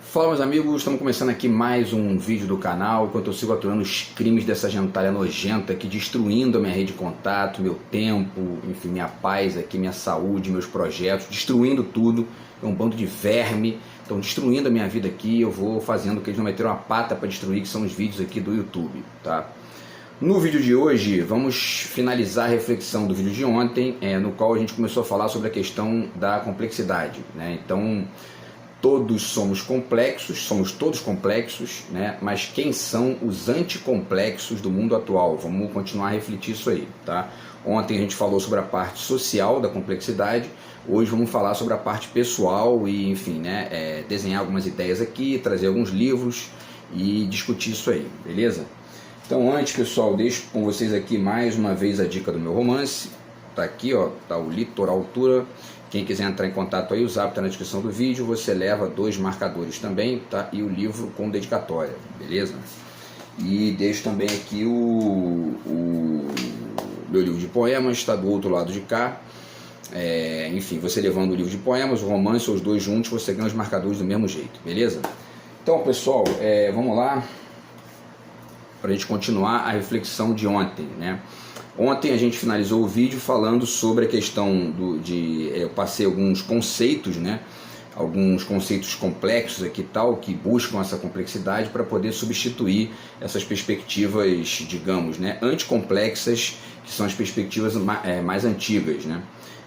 Fala, meus amigos, estamos começando aqui mais um vídeo do canal, enquanto eu sigo aturando os crimes dessa gentalha nojenta aqui, destruindo a minha rede de contato, meu tempo, enfim, minha paz aqui, minha saúde, meus projetos, destruindo tudo. É um bando de verme, estão destruindo a minha vida aqui. Eu vou fazendo o que eles não meteram uma pata para destruir, que são os vídeos aqui do YouTube, tá? No vídeo de hoje, vamos finalizar a reflexão do vídeo de ontem, no qual a gente começou a falar sobre a questão da complexidade, né? Então, todos somos todos complexos, né? Mas quem são os anticomplexos do mundo atual? Vamos continuar a refletir isso aí, tá? Ontem a gente falou sobre a parte social da complexidade, hoje vamos falar sobre a parte pessoal e, enfim, né? Desenhar algumas ideias aqui, trazer alguns livros e discutir isso aí, beleza? Então antes, pessoal, deixo com vocês aqui mais uma vez a dica do meu romance. Tá aqui, ó, tá o Litoral Altura. Quem quiser entrar em contato aí, o zap tá na descrição do vídeo. Você leva 2 marcadores também, tá? E o livro com dedicatória, beleza? E deixo também aqui o meu livro de poemas, está do outro lado de cá. Enfim, você levando o livro de poemas, o romance, os dois juntos, você ganha os marcadores do mesmo jeito, beleza? Então, pessoal, vamos lá para a gente continuar a reflexão de ontem, né? Ontem a gente finalizou o vídeo falando sobre a questão eu passei alguns conceitos, né? Alguns conceitos complexos aqui tal, que buscam essa complexidade para poder substituir essas perspectivas, digamos, né, anticomplexas, que são as perspectivas mais antigas, né?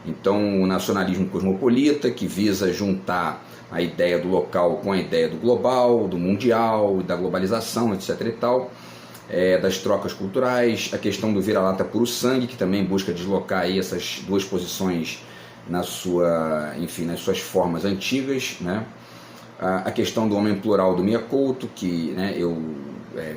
Então, o nacionalismo cosmopolita, que visa juntar a ideia do local com a ideia do global, do mundial, da globalização, etc. e tal. Das trocas culturais, a questão do vira-lata puro sangue, que também busca deslocar aí essas duas posições nas suas formas antigas, né? A questão do homem plural do Mia Couto, que, né, eu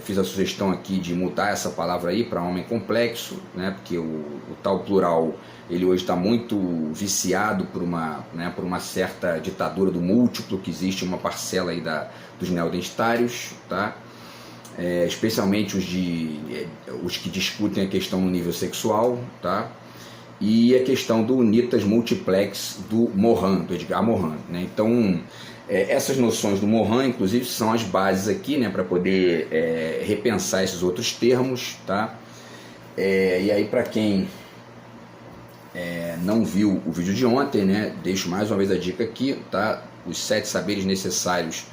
fiz a sugestão aqui de mudar essa palavra aí para homem complexo, né? Porque o tal plural ele hoje está muito viciado por uma certa ditadura do múltiplo que existe em uma parcela aí dos neoidentitários, tá? Especialmente os que discutem a questão no nível sexual, tá? E a questão do Unitas Multiplex do Morin, do Edgar Morin, né? Então, essas noções do Morin, inclusive, são as bases aqui, né, para poder repensar esses outros termos, tá? E aí, para quem não viu o vídeo de ontem, né, deixo mais uma vez a dica aqui, tá? Os 7 saberes necessários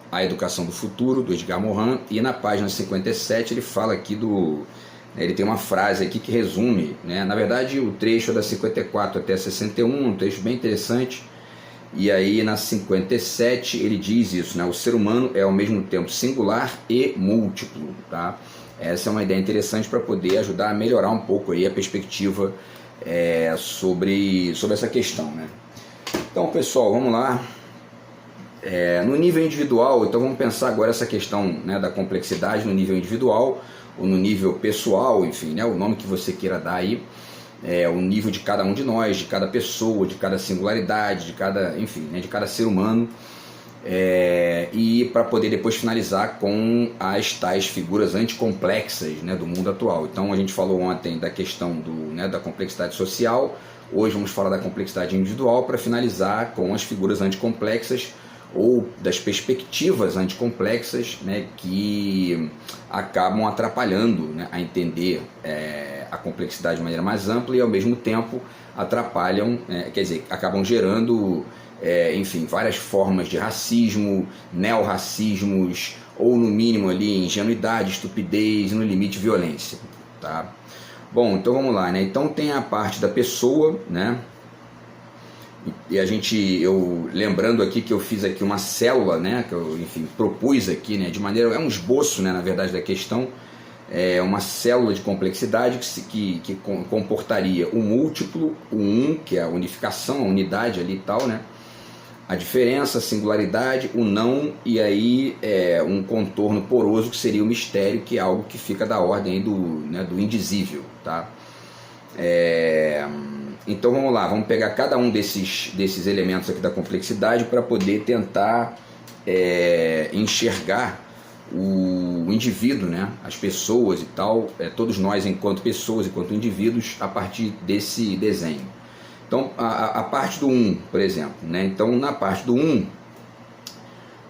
à educação do futuro, do Edgar Morin, e na página 57 ele fala aqui ele tem uma frase aqui que resume, né? Na verdade o trecho é da 54 até 61, um trecho bem interessante, e aí na 57 ele diz isso, né? O ser humano é ao mesmo tempo singular e múltiplo, tá? Essa é uma ideia interessante para poder ajudar a melhorar um pouco aí a perspectiva sobre essa questão, né? Então, pessoal, vamos lá. No nível individual, então vamos pensar agora essa questão, né, da complexidade no nível individual ou no nível pessoal, enfim, né, o nome que você queira dar aí, o nível de cada um de nós, de cada pessoa, de cada singularidade, de cada, enfim, né, de cada ser humano, e para poder depois finalizar com as tais figuras anticomplexas, né, do mundo atual. Então a gente falou ontem da questão da complexidade social, hoje vamos falar da complexidade individual para finalizar com as figuras anticomplexas ou das perspectivas anticomplexas, né, que acabam atrapalhando, né, a entender a complexidade de maneira mais ampla e ao mesmo tempo atrapalham, quer dizer, acabam gerando, enfim, várias formas de racismo, neorracismos ou no mínimo ali ingenuidade, estupidez e no limite violência, tá? Bom, então vamos lá, né? Então tem a parte da pessoa, né? E eu lembrando aqui que eu fiz aqui uma célula, né, que eu, enfim, propus aqui, né, de maneira, um esboço, né, na verdade, da questão, uma célula de complexidade que comportaria o múltiplo, o que é a unificação, a unidade ali e tal, né, a diferença, a singularidade, o não, e aí um contorno poroso que seria o mistério, que é algo que fica da ordem aí do indizível, tá? Então vamos lá, vamos pegar cada um desses elementos aqui da complexidade para poder tentar enxergar o indivíduo, né? As pessoas e tal, todos nós enquanto pessoas, enquanto indivíduos, a partir desse desenho. Então a parte do 1, por exemplo, né? Então na parte do 1,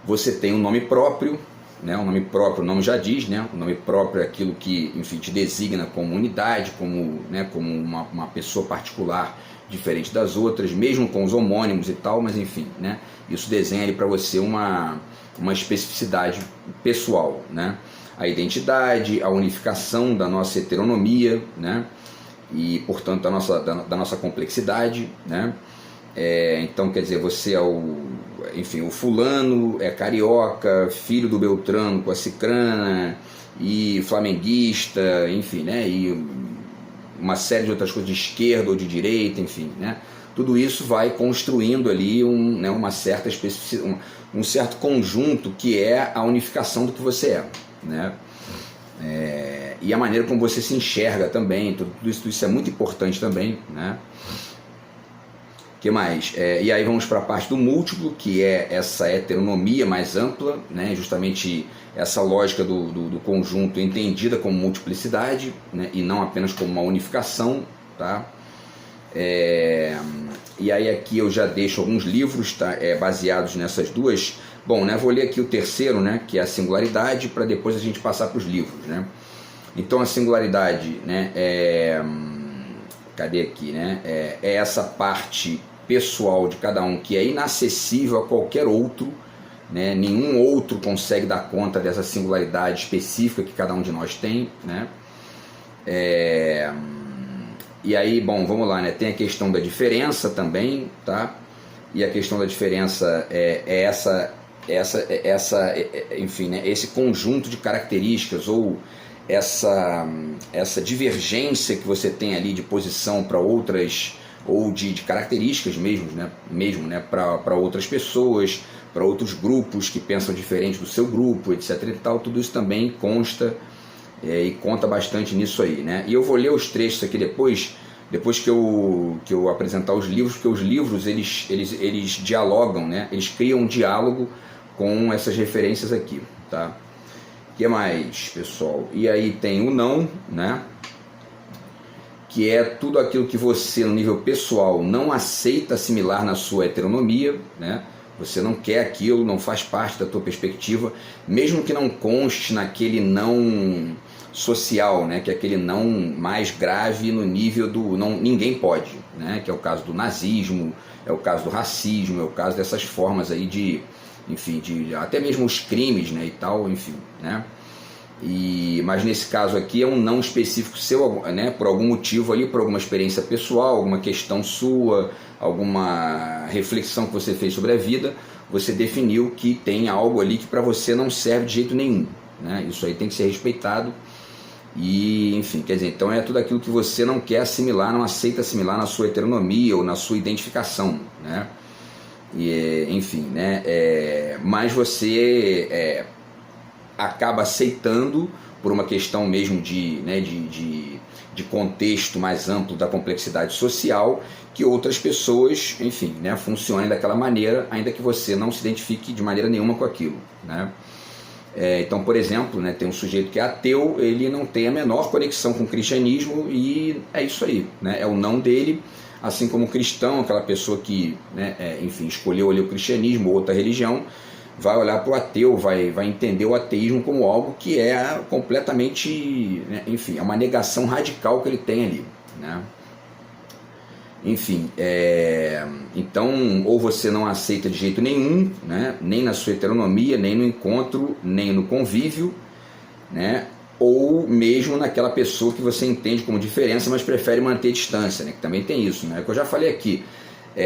você tem um nome próprio, né? O nome próprio, o nome já diz, né? O nome próprio é aquilo que, enfim, te designa como unidade, como, né, como uma pessoa particular diferente das outras, mesmo com os homônimos e tal, mas enfim, né? Isso desenha ali para você uma especificidade pessoal, né? A identidade, a unificação da nossa heteronomia, né? E, portanto, da nossa complexidade, né? Então, quer dizer, você é o fulano é carioca, filho do Beltrano com a cicrana, e flamenguista, enfim, né? E uma série de outras coisas, de esquerda ou de direita, enfim, né? Tudo isso vai construindo ali uma certa especificidade, um certo conjunto que é a unificação do que você é, né? E a maneira como você se enxerga também, tudo isso é muito importante também, né? Que mais? E aí vamos para a parte do múltiplo, que é essa heteronomia mais ampla, né? Justamente essa lógica do conjunto entendida como multiplicidade, né? E não apenas como uma unificação, tá? E aí aqui eu já deixo alguns livros, tá? Baseados nessas duas. Bom, né? Vou ler aqui o terceiro, né? Que é a singularidade, para depois a gente passar para os livros, né? Então a singularidade, né? Cadê aqui, né? É essa parte pessoal de cada um que é inacessível a qualquer outro, né? Nenhum outro consegue dar conta dessa singularidade específica que cada um de nós tem, né? E aí, bom, vamos lá, né? Tem a questão da diferença também, tá? E a questão da diferença enfim, né? Esse conjunto de características ou essa divergência que você tem ali de posição para outras, ou de características mesmo, né, para outras pessoas, para outros grupos que pensam diferente do seu grupo, etc. e tal, tudo isso também consta e conta bastante nisso aí, né? E eu vou ler os trechos aqui depois que eu apresentar os livros, porque os livros eles dialogam, né? Eles criam um diálogo com essas referências aqui, tá? O que mais, pessoal? E aí tem o não, né? Que é tudo aquilo que você, no nível pessoal, não aceita assimilar na sua heteronomia, né? Você não quer aquilo, não faz parte da tua perspectiva, mesmo que não conste naquele não social, né? Que é aquele não mais grave no nível do não, ninguém pode, né? Que é o caso do nazismo, é o caso do racismo, é o caso dessas formas aí de, enfim, até mesmo os crimes, né? E tal, enfim, né? Mas nesse caso aqui é um não específico seu, né, por algum motivo ali, por alguma experiência pessoal, alguma questão sua, alguma reflexão que você fez sobre a vida, você definiu que tem algo ali que para você não serve de jeito nenhum, né? Isso aí tem que ser respeitado. E, enfim, quer dizer, então é tudo aquilo que você não quer assimilar, não aceita assimilar na sua heteronomia ou na sua identificação, né? E, enfim, né? Mas você acaba aceitando, por uma questão mesmo de contexto mais amplo da complexidade social, que outras pessoas, enfim, né, funcionem daquela maneira, ainda que você não se identifique de maneira nenhuma com aquilo, né? Então, por exemplo, né, tem um sujeito que é ateu, ele não tem a menor conexão com o cristianismo e é isso aí, né? É o não dele, assim como o cristão, aquela pessoa que, né, enfim, escolheu ali o cristianismo ou outra religião, vai olhar para o ateu, vai entender o ateísmo como algo que é completamente, né, enfim, é uma negação radical que ele tem ali, né? Enfim, então, ou você não aceita de jeito nenhum, né, nem na sua heteronomia, nem no encontro, nem no convívio, né, ou mesmo naquela pessoa que você entende como diferença, mas prefere manter distância, né, que também tem isso, né, que eu já falei aqui.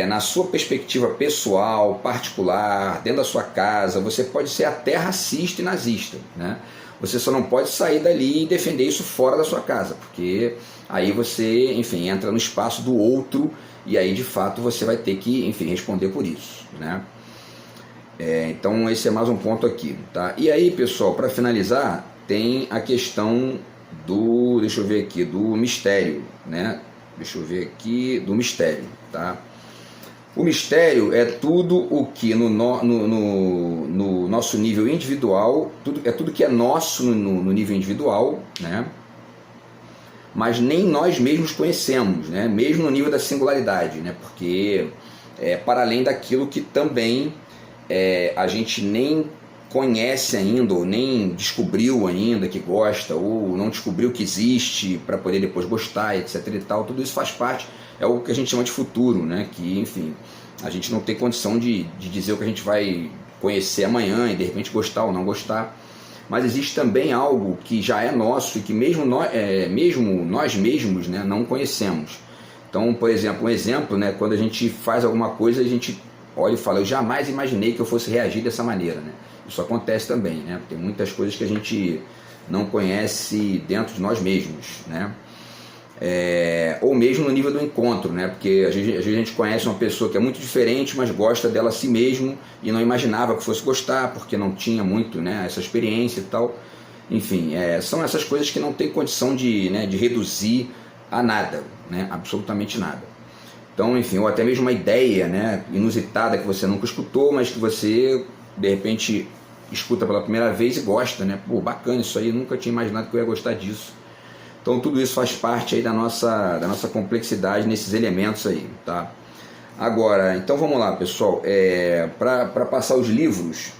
Na sua perspectiva pessoal, particular, dentro da sua casa, você pode ser até racista e nazista, né? Você só não pode sair dali e defender isso fora da sua casa, porque aí você, enfim, entra no espaço do outro e aí de fato você vai ter que, enfim, responder por isso, né? Então esse é mais um ponto aqui, tá? E aí, pessoal, para finalizar, tem a questão do, deixa eu ver aqui, do mistério, né? Deixa eu ver aqui, do mistério, tá? O mistério é tudo o que no nosso nível individual, tudo que é nosso no nível individual, né? Mas nem nós mesmos conhecemos, né? Mesmo no nível da singularidade, né? Porque é para além daquilo que também a gente nem conhece ainda, ou nem descobriu ainda que gosta, ou não descobriu que existe para poder depois gostar, etc e tal. Tudo isso faz parte, é o que a gente chama de futuro, né? Que, enfim, a gente não tem condição de dizer o que a gente vai conhecer amanhã e de repente gostar ou não gostar. Mas existe também algo que já é nosso e que mesmo nós mesmos, né, não conhecemos. Então, por exemplo, um exemplo, né, quando a gente faz alguma coisa, a gente olha e fala, eu jamais imaginei que eu fosse reagir dessa maneira, né? Isso acontece também, né? Tem muitas coisas que a gente não conhece dentro de nós mesmos, né? Ou mesmo no nível do encontro, né? Porque às vezes a gente conhece uma pessoa que é muito diferente, mas gosta dela a si mesmo e não imaginava que fosse gostar, porque não tinha muito, né, essa experiência e tal. Enfim, são essas coisas que não tem condição de reduzir a nada, né? Absolutamente nada. Então, enfim, ou até mesmo uma ideia, né, inusitada que você nunca escutou, mas que você, de repente, escuta pela primeira vez e gosta, né? Pô, bacana isso aí, nunca tinha imaginado que eu ia gostar disso. Então tudo isso faz parte aí da nossa complexidade nesses elementos aí, tá? Agora, então vamos lá, pessoal, para passar os livros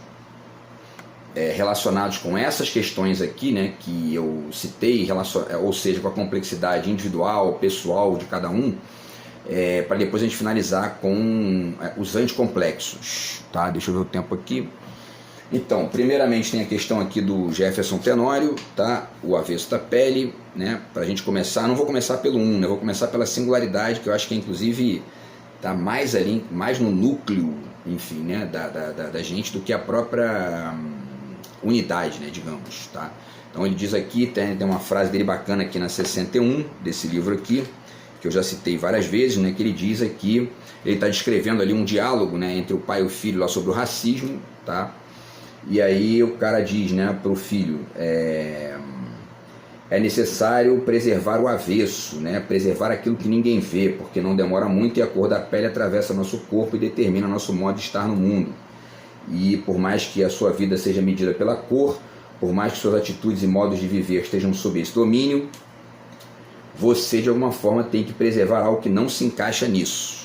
relacionados com essas questões aqui, né, que eu citei, ou seja, com a complexidade individual, pessoal de cada um, para depois a gente finalizar com os anticomplexos, tá? Deixa eu ver o tempo aqui. Então, primeiramente tem a questão aqui do Jefferson Tenório, tá? O avesso da pele, né? Para a gente começar, não vou começar pelo 1, né? Vou começar pela singularidade, que eu acho que inclusive está mais ali, mais no núcleo, enfim, né? da gente do que a própria unidade, né? Digamos, tá? Então ele diz aqui, tem uma frase dele bacana aqui na 61 desse livro aqui, que eu já citei várias vezes, né? Que ele diz aqui, ele está descrevendo ali um diálogo, né? Entre o pai e o filho lá sobre o racismo, tá? E aí o cara diz, né, para o filho, é necessário preservar o avesso, né, preservar aquilo que ninguém vê, porque não demora muito e a cor da pele atravessa nosso corpo e determina nosso modo de estar no mundo. E por mais que a sua vida seja medida pela cor, por mais que suas atitudes e modos de viver estejam sob esse domínio, você de alguma forma tem que preservar algo que não se encaixa nisso.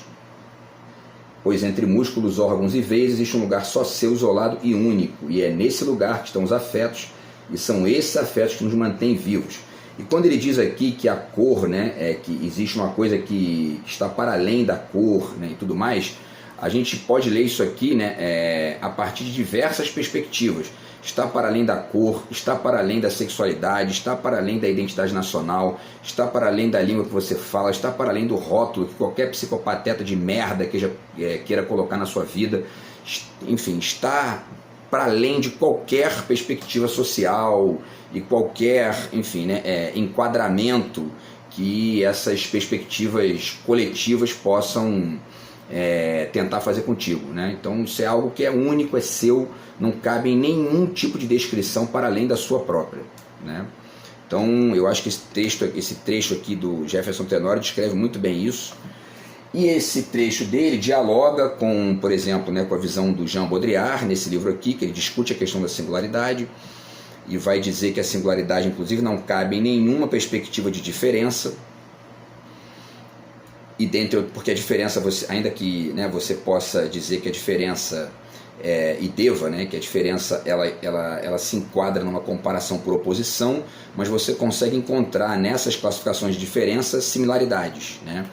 Pois entre músculos, órgãos e veias existe um lugar só seu, isolado e único, e é nesse lugar que estão os afetos, e são esses afetos que nos mantêm vivos. E quando ele diz aqui que a cor, né, que existe uma coisa que está para além da cor, né, e tudo mais, a gente pode ler isso aqui, né, a partir de diversas perspectivas. Está para além da cor, está para além da sexualidade, está para além da identidade nacional, está para além da língua que você fala, está para além do rótulo que qualquer psicopateta de merda queira colocar na sua vida. Enfim, está para além de qualquer perspectiva social e qualquer, enfim, né, enquadramento que essas perspectivas coletivas possam tentar fazer contigo, né? Então isso é algo que é único, é seu, não cabe em nenhum tipo de descrição para além da sua própria, né? Então eu acho que esse trecho aqui do Jefferson Tenório descreve muito bem isso, e esse trecho dele dialoga com, por exemplo, né, com a visão do Jean Baudrillard nesse livro aqui, que ele discute a questão da singularidade e vai dizer que a singularidade inclusive não cabe em nenhuma perspectiva de diferença. E porque a diferença, ainda que, né, você possa dizer que a diferença e deva, né, que a diferença ela se enquadra numa comparação por oposição, mas você consegue encontrar nessas classificações de diferença similaridades, né?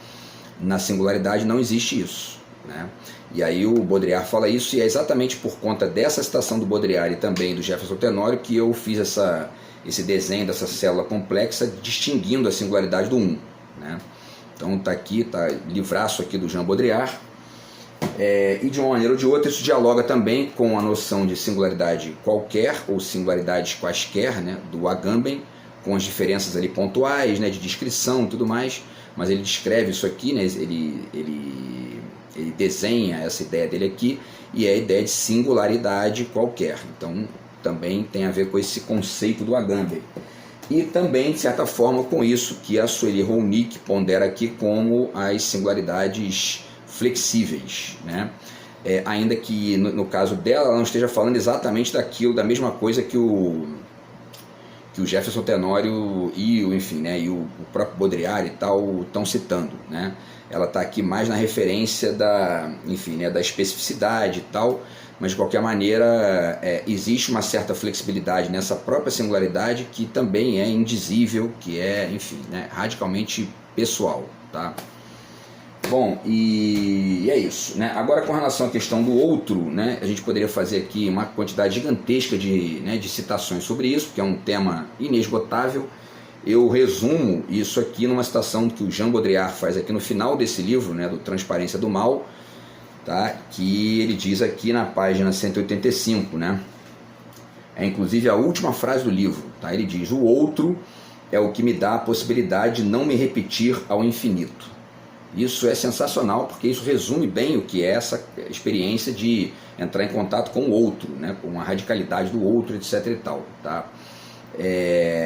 Na singularidade não existe isso, né? E aí o Baudrillard fala isso, e é exatamente por conta dessa citação do Baudrillard e também do Jefferson Tenório que eu fiz esse desenho dessa célula complexa distinguindo a singularidade do 1, né? Então tá aqui, tá livraço aqui do Jean Baudrillard, e de uma maneira ou de outra isso dialoga também com a noção de singularidade qualquer ou singularidades quaisquer, né, do Agamben, com as diferenças ali pontuais, né, de descrição e tudo mais, mas ele descreve isso aqui, né, ele desenha essa ideia dele aqui, e é a ideia de singularidade qualquer. Então também tem a ver com esse conceito do Agamben. E também, de certa forma, com isso que a Sueli Rolnick pondera aqui como as singularidades flexíveis, né? Ainda que no caso dela ela não esteja falando exatamente da mesma coisa que o Jefferson Tenório e o próprio Baudrillard e tal estão citando, né? Ela está aqui mais na referência da especificidade e tal, mas de qualquer maneira existe uma certa flexibilidade nessa própria singularidade que também é indizível, que é, enfim, né, radicalmente pessoal, tá? Bom, e é isso, né? Agora, com relação à questão do outro, né, a gente poderia fazer aqui uma quantidade gigantesca de citações sobre isso, porque é um tema inesgotável. Eu resumo isso aqui numa citação que o Jean Baudrillard faz aqui no final desse livro, né, do Transparência do Mal, tá? Que ele diz aqui na página 185, né? É inclusive a última frase do livro, tá? Ele diz: o outro é o que me dá a possibilidade de não me repetir ao infinito. Isso é sensacional, porque isso resume bem o que é essa experiência de entrar em contato com o outro, né? Com a radicalidade do outro, etc e tal, tá?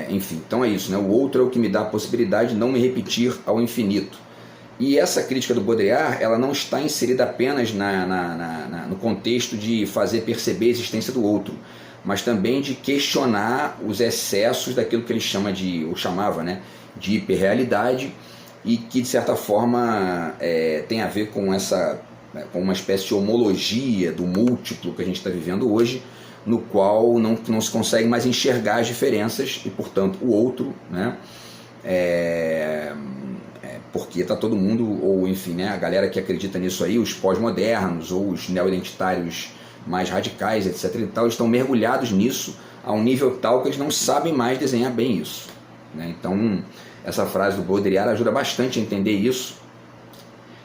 Enfim, então é isso, né? O outro é o que me dá a possibilidade de não me repetir ao infinito. E essa crítica do Baudrillard, ela não está inserida apenas no contexto de fazer perceber a existência do outro, mas também de questionar os excessos daquilo que ele chamava, né, de hiperrealidade, e que de certa forma tem a ver com com uma espécie de homologia do múltiplo que a gente está vivendo hoje, no qual não se consegue mais enxergar as diferenças e, portanto, o outro, né, porque está todo mundo, ou enfim, né, a galera que acredita nisso aí, os pós-modernos ou os neo-identitários mais radicais, etc e tal, estão mergulhados nisso a um nível tal que eles não sabem mais desenhar bem isso, né? Então, essa frase do Baudrillard ajuda bastante a entender isso.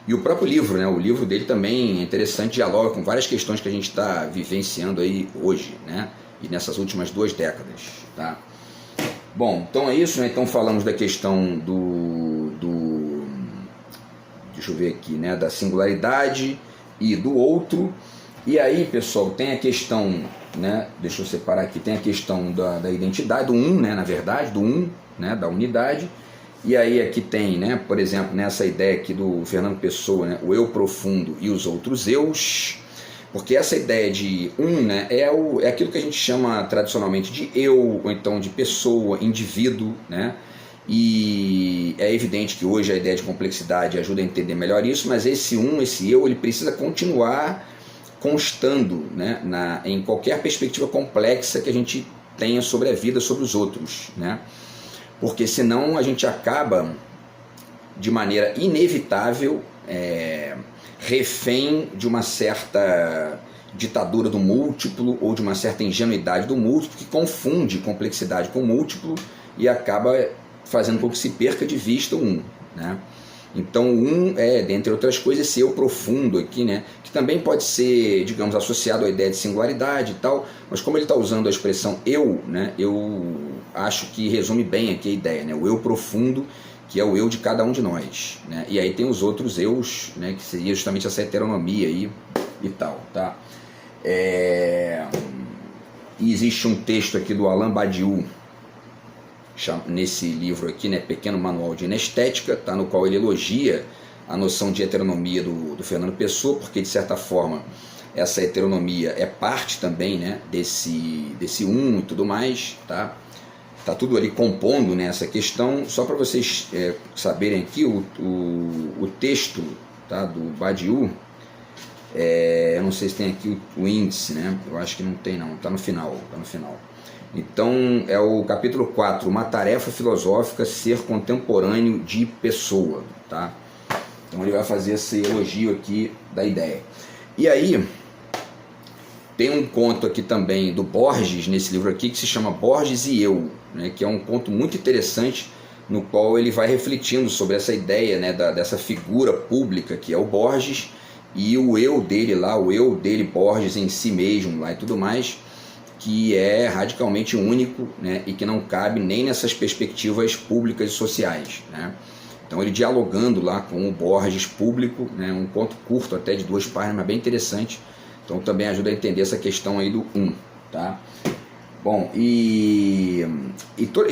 E o próprio livro, né, o livro dele também é interessante, dialoga com várias questões que a gente está vivenciando aí hoje, né, e nessas últimas 2 décadas, tá? Bom, então é isso, né? Então falamos da questão deixa eu ver aqui, né, da singularidade e do outro. E aí, pessoal, tem a questão, né, deixa eu separar aqui, tem a questão da identidade, do um, né, na verdade, do um, né, da unidade. E aí aqui tem, né, por exemplo, nessa ideia aqui do Fernando Pessoa, né, o eu profundo e os outros eus, porque essa ideia de um, né, é aquilo que a gente chama tradicionalmente de eu, ou então de pessoa, indivíduo, né, e é evidente que hoje a ideia de complexidade ajuda a entender melhor isso, mas esse esse eu, ele precisa continuar constando, né, em qualquer perspectiva complexa que a gente tenha sobre a vida, sobre os outros, né? Porque senão a gente acaba, de maneira inevitável, refém de uma certa ditadura do múltiplo ou de uma certa ingenuidade do múltiplo que confunde complexidade com múltiplo e acaba fazendo com que se perca de vista o um, né? Então o um dentre outras coisas, esse eu profundo aqui, né, que também pode ser, digamos, associado à ideia de singularidade e tal, mas como ele está usando a expressão eu, né, eu acho que resume bem aqui a ideia, né, o eu profundo, que é o eu de cada um de nós, né, e aí tem os outros eus, né, que seria justamente essa heteronomia aí e tal, tá? E existe um texto aqui do Alain Badiou, nesse livro aqui, né, Pequeno Manual de Inestética, tá, no qual ele elogia a noção de heteronomia do Fernando Pessoa, porque de certa forma essa heteronomia é parte também, né, desse um e tudo mais, tá? Tá tudo ali compondo, né, essa questão. Só para vocês saberem aqui, o texto, tá, do Badiou, eu não sei se tem aqui o índice, né, eu acho que não tem não, tá no final, Então é o capítulo 4, uma tarefa filosófica, ser contemporâneo de pessoa, tá? Então ele vai fazer esse elogio aqui da ideia. E aí tem um conto aqui também do Borges, nesse livro aqui, que se chama Borges e Eu, né, que é um conto muito interessante, no qual ele vai refletindo sobre essa ideia, né, dessa figura pública que é o Borges, e o eu dele lá, o eu dele, Borges em si mesmo lá e tudo mais, que é radicalmente único, né, e que não cabe nem nessas perspectivas públicas e sociais, né? Então ele dialogando lá com o Borges público, né, um conto curto até de 2 páginas, mas bem interessante, então também ajuda a entender essa questão aí do um, tá? Bom, e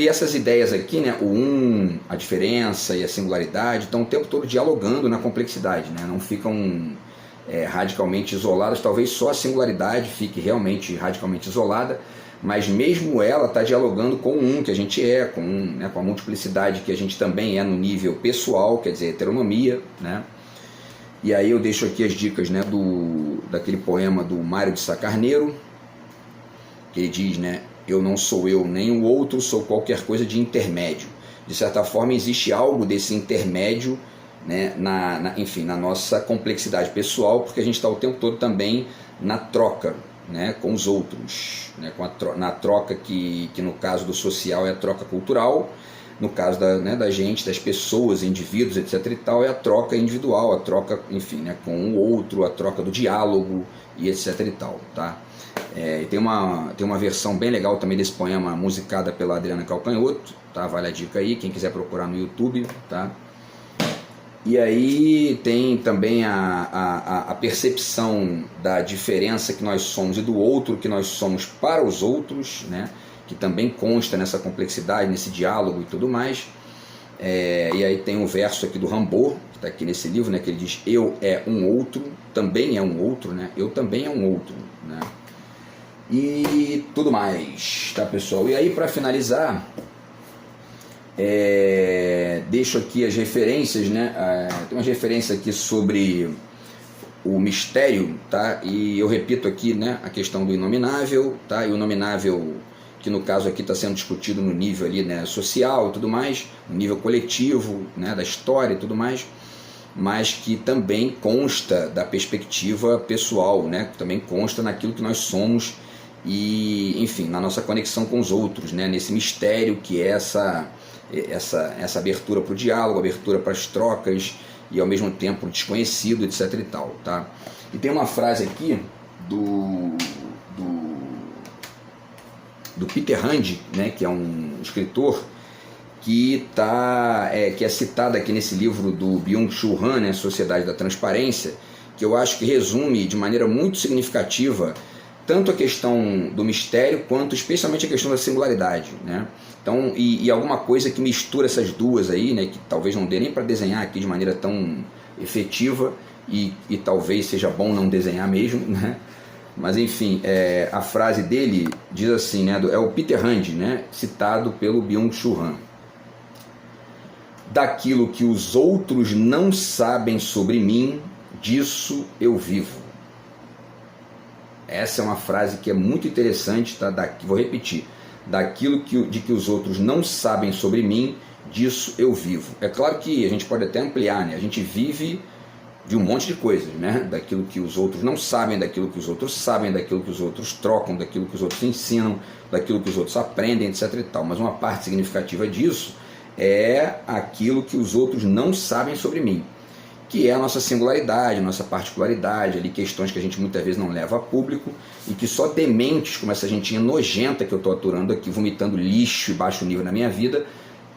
essas ideias aqui, né, o um, a diferença e a singularidade, estão o tempo todo dialogando na complexidade, né, não ficam radicalmente isoladas, talvez só a singularidade fique realmente radicalmente isolada, mas mesmo ela está dialogando com o um que a gente né, com a multiplicidade que a gente também é no nível pessoal, quer dizer, heteronomia, né? E aí eu deixo aqui as dicas, né, daquele poema do Mário de Sá Carneiro, que ele diz, né, eu não sou eu nem o outro, sou qualquer coisa de intermédio. De certa forma existe algo desse intermédio, né, enfim, na nossa complexidade pessoal, porque a gente está o tempo todo também na troca, né, com os outros, né, na troca que no caso do social é a troca cultural, no caso da gente, das pessoas, indivíduos, etc. e tal, é a troca individual, a troca, enfim, né, com o outro, a troca do diálogo e etc. e tal, tá? Tem uma versão bem legal também desse poema, musicada pela Adriana Calcanhoto, tá? Vale a dica aí, quem quiser procurar no YouTube, tá? E aí tem também a percepção da diferença que nós somos e do outro que nós somos para os outros, né? Que também consta nessa complexidade, nesse diálogo e tudo mais. E aí tem um verso aqui do Rimbaud, que está aqui nesse livro, né? Que ele diz, eu é um outro, também é um outro, né? Eu também é um outro, né? E tudo mais, tá, pessoal? E aí, para finalizar, deixo aqui as referências, né? Tem uma referência aqui sobre o mistério, tá? E eu repito aqui, né, a questão do inominável, tá? E o nominável, que no caso aqui está sendo discutido no nível ali, né, social e tudo mais, no nível coletivo, né, da história e tudo mais, mas que também consta da perspectiva pessoal, né? Também consta naquilo que nós somos e, enfim, na nossa conexão com os outros, né? Nesse mistério que é essa abertura para o diálogo, abertura para as trocas e ao mesmo tempo desconhecido, etc. e tal, tá? E tem uma frase aqui do Peter Hand, né? Que é um escritor que é citada aqui nesse livro do Byung-Chul Han, né? Sociedade da Transparência, que eu acho que resume de maneira muito significativa tanto a questão do mistério, quanto especialmente a questão da singularidade, né? Então, e alguma coisa que mistura essas duas aí, né, que talvez não dê nem para desenhar aqui de maneira tão efetiva, e talvez seja bom não desenhar mesmo, né? Mas enfim, a frase dele diz assim, né, é o Peter Hand, né, citado pelo Byung-Chul Han. Daquilo que os outros não sabem sobre mim, disso eu vivo. Essa é uma frase que é muito interessante, tá? Vou repetir. Daquilo de que os outros não sabem sobre mim, disso eu vivo. É claro que a gente pode até ampliar, né? A gente vive de um monte de coisas, né? Daquilo que os outros não sabem, daquilo que os outros sabem, daquilo que os outros trocam, daquilo que os outros ensinam, daquilo que os outros aprendem, etc. e tal. Mas uma parte significativa disso é aquilo que os outros não sabem sobre mim, que é a nossa singularidade, a nossa particularidade, ali, questões que a gente muitas vezes não leva a público e que só dementes, como essa gentinha nojenta que eu estou aturando aqui, vomitando lixo e baixo nível na minha vida,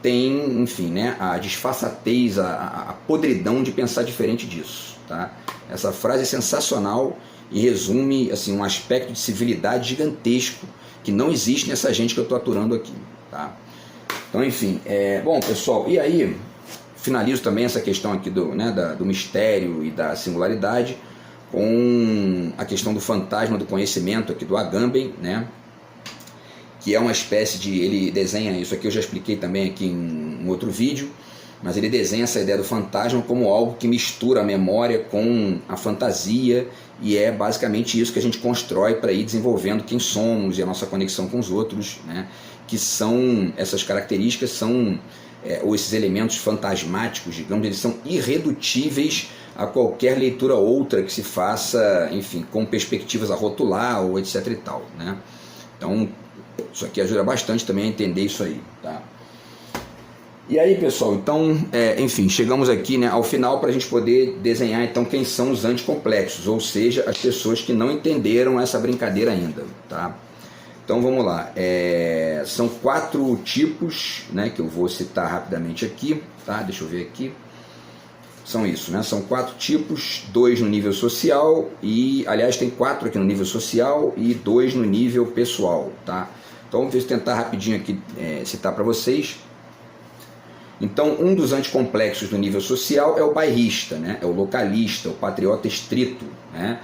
tem, enfim, né, a disfarçatez, a podridão de pensar diferente disso, tá? Essa frase é sensacional e resume, assim, um aspecto de civilidade gigantesco que não existe nessa gente que eu estou aturando aqui, tá? Então, enfim, bom, pessoal, e aí finalizo também essa questão aqui do mistério e da singularidade com a questão do fantasma do conhecimento aqui do Agamben, né? Que é uma espécie de... ele desenha isso aqui, eu já expliquei também aqui em um outro vídeo, mas ele desenha essa ideia do fantasma como algo que mistura a memória com a fantasia, e é basicamente isso que a gente constrói para ir desenvolvendo quem somos e a nossa conexão com os outros, né? Que são, essas características são... ou esses elementos fantasmáticos, digamos, eles são irredutíveis a qualquer leitura outra que se faça, enfim, com perspectivas a rotular ou etc e tal, né? Então, isso aqui ajuda bastante também a entender isso aí, tá? E aí, pessoal, então, enfim, chegamos aqui, né, ao final para a gente poder desenhar, então, quem são os anticomplexos, ou seja, as pessoas que não entenderam essa brincadeira ainda, tá? Então vamos lá, são 4 tipos, né, que eu vou citar rapidamente aqui, tá? Deixa eu ver aqui. São isso, né? São 4 tipos, 2 no nível social e, aliás, tem 4 aqui no nível social e 2 no nível pessoal, tá? Então vamos tentar rapidinho aqui citar para vocês. Então, um dos anticomplexos do nível social é o bairrista, né? É o localista, o patriota estrito, né?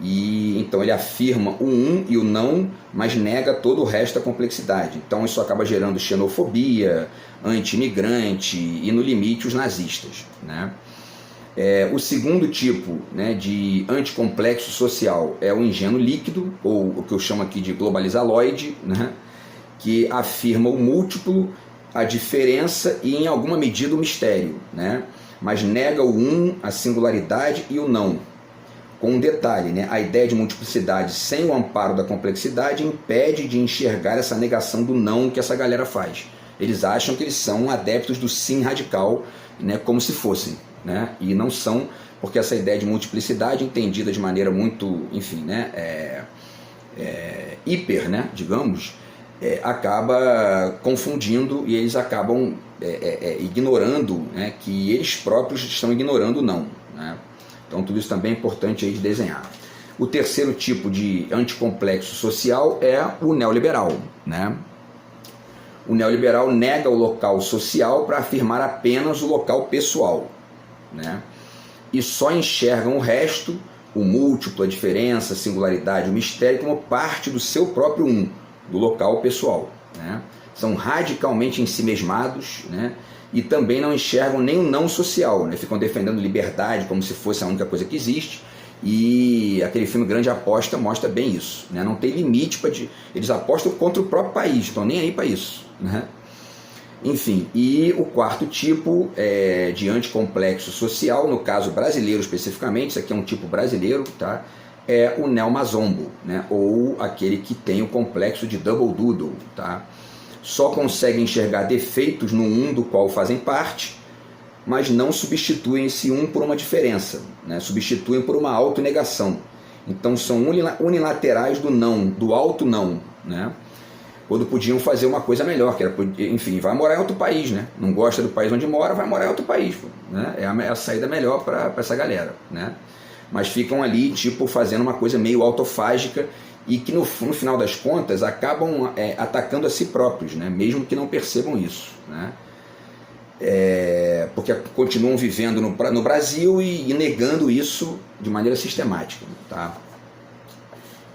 E então ele afirma o um e o não, mas nega todo o resto da complexidade. Então isso acaba gerando xenofobia, anti-imigrante e, no limite, os nazistas, né? O segundo tipo, né, de anticomplexo social é o ingênuo líquido, ou o que eu chamo aqui de globalizaloide, né, que afirma o múltiplo, a diferença e, em alguma medida, o mistério, né, mas nega o um, a singularidade e o não. Com um detalhe, né, a ideia de multiplicidade sem o amparo da complexidade impede de enxergar essa negação do não que essa galera faz. Eles acham que eles são adeptos do sim radical, né, como se fossem, né, e não são, porque essa ideia de multiplicidade, entendida de maneira muito, enfim, né, hiper, né, digamos, acaba confundindo e eles acabam ignorando, né, que eles próprios estão ignorando o não, né. Então tudo isso também é importante aí de desenhar. O terceiro tipo de anticomplexo social é o neoliberal, né? O neoliberal nega o local social para afirmar apenas o local pessoal, né? E só enxergam o resto, o múltiplo, a diferença, a singularidade, o mistério, como parte do seu próprio um, do local pessoal, né? São radicalmente ensimesmados, né? E também não enxergam nem o não social, né? Ficam defendendo liberdade como se fosse a única coisa que existe, e aquele filme Grande Aposta mostra bem isso, né? Não tem limite para... Eles apostam contra o próprio país, estão nem aí para isso, né? Enfim, e o quarto tipo de anticomplexo social, no caso brasileiro especificamente, isso aqui é um tipo brasileiro, tá? É o neomazombo, né? Ou aquele que tem o complexo de double doodle, tá? Só conseguem enxergar defeitos no um do qual fazem parte, mas não substituem esse um por uma diferença, né? Substituem por uma autonegação. Então são unilaterais do não, do alto não, né? Quando podiam fazer uma coisa melhor, que era, enfim, vai morar em outro país, né? Não gosta do país onde mora, vai morar em outro país, né? É a saída melhor para essa galera, né? Mas ficam ali, tipo, fazendo uma coisa meio autofágica e que no final das contas acabam atacando a si próprios, né? Mesmo que não percebam isso, né? Porque continuam vivendo no Brasil e negando isso de maneira sistemática, tá?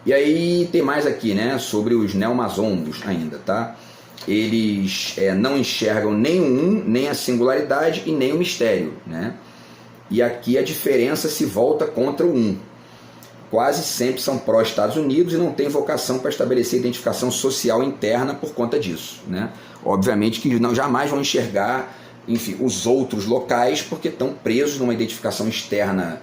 E aí tem mais aqui, né, sobre os neomazombos ainda, tá? Eles não enxergam nem o um, nem a singularidade e nem o mistério, né? E aqui a diferença se volta contra o um. Quase sempre são pró-Estados Unidos e não têm vocação para estabelecer identificação social interna por conta disso, né? Obviamente que jamais vão enxergar, enfim, os outros locais porque estão presos numa identificação externa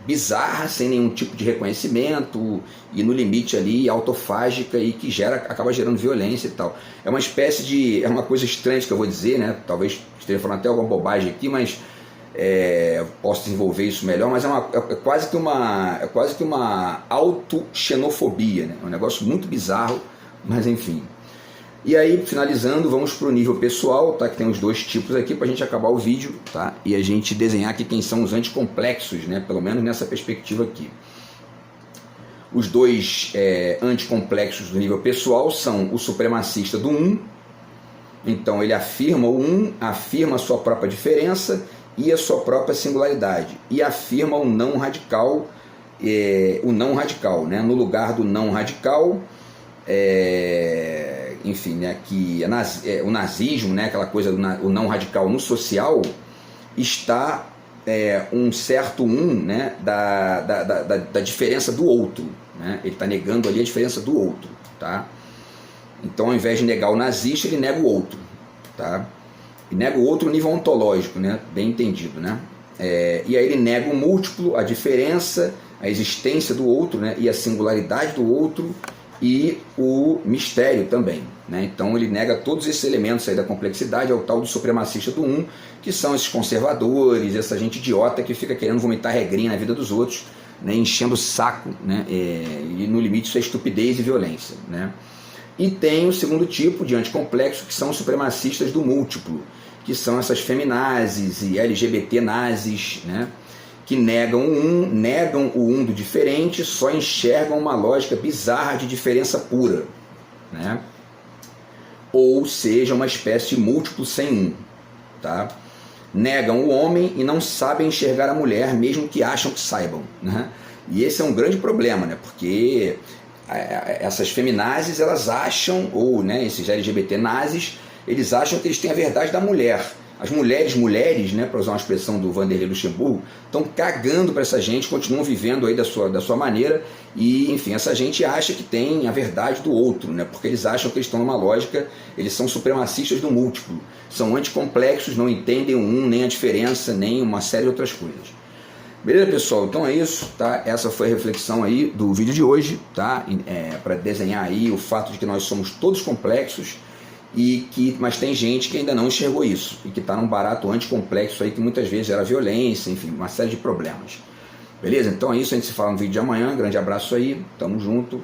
bizarra, sem nenhum tipo de reconhecimento e no limite ali autofágica e que acaba gerando violência e tal. É uma espécie de... é uma coisa estranha que eu vou dizer, né? Talvez esteja falando até alguma bobagem aqui, mas posso desenvolver isso melhor, mas é quase que uma autoxenofobia, né? É um negócio muito bizarro, mas enfim. E aí, finalizando, vamos para o nível pessoal, tá? Que tem os dois tipos aqui para a gente acabar o vídeo, tá? E a gente desenhar aqui quem são os anticomplexos, né? Pelo menos nessa perspectiva aqui. Os dois anticomplexos do nível pessoal são o supremacista do um. Então ele afirma o um, afirma a sua própria diferença e a sua própria singularidade, e afirma o não radical, né? No lugar do não radical, enfim, né, que o nazismo, né, aquela coisa o não radical no social, está um certo né, da diferença do outro, né? Ele está negando ali a diferença do outro, tá? Então, ao invés de negar o nazista, ele nega o outro, tá? E nega o outro no nível ontológico, né? Bem entendido, né? E aí ele nega o múltiplo, a diferença, a existência do outro, né? E a singularidade do outro e o mistério também, né? Então ele nega todos esses elementos aí da complexidade, é o tal do supremacista do um, que são esses conservadores, essa gente idiota que fica querendo vomitar regrinha na vida dos outros, né? Enchendo o saco, né? E no limite isso é estupidez e violência, né? E tem o segundo tipo de anticomplexo, que são os supremacistas do múltiplo, que são essas feminazes e LGBT nazis, né? Que negam o um do diferente, só enxergam uma lógica bizarra de diferença pura, né? Ou seja, uma espécie de múltiplo sem um, tá? Negam o homem e não sabem enxergar a mulher, mesmo que acham que saibam, né? E esse é um grande problema, né? Porque essas feminazes, elas acham, ou né, esses LGBT nazis, eles acham que eles têm a verdade da mulher. as mulheres, né, para usar uma expressão do Vanderlei Luxemburgo, estão cagando para essa gente, continuam vivendo aí da sua maneira, e enfim, essa gente acha que tem a verdade do outro, né, porque eles acham que eles estão numa lógica, eles são supremacistas do múltiplo, são anticomplexos, não entendem o um, nem a diferença, nem uma série de outras coisas. Beleza, pessoal? Então é isso, tá? Essa foi a reflexão aí do vídeo de hoje, tá? Para desenhar aí o fato de que nós somos todos complexos, mas tem gente que ainda não enxergou isso e que está num barato anticomplexo aí que muitas vezes gera violência, enfim, uma série de problemas. Beleza? Então é isso, a gente se fala no vídeo de amanhã. Grande abraço aí, tamo junto.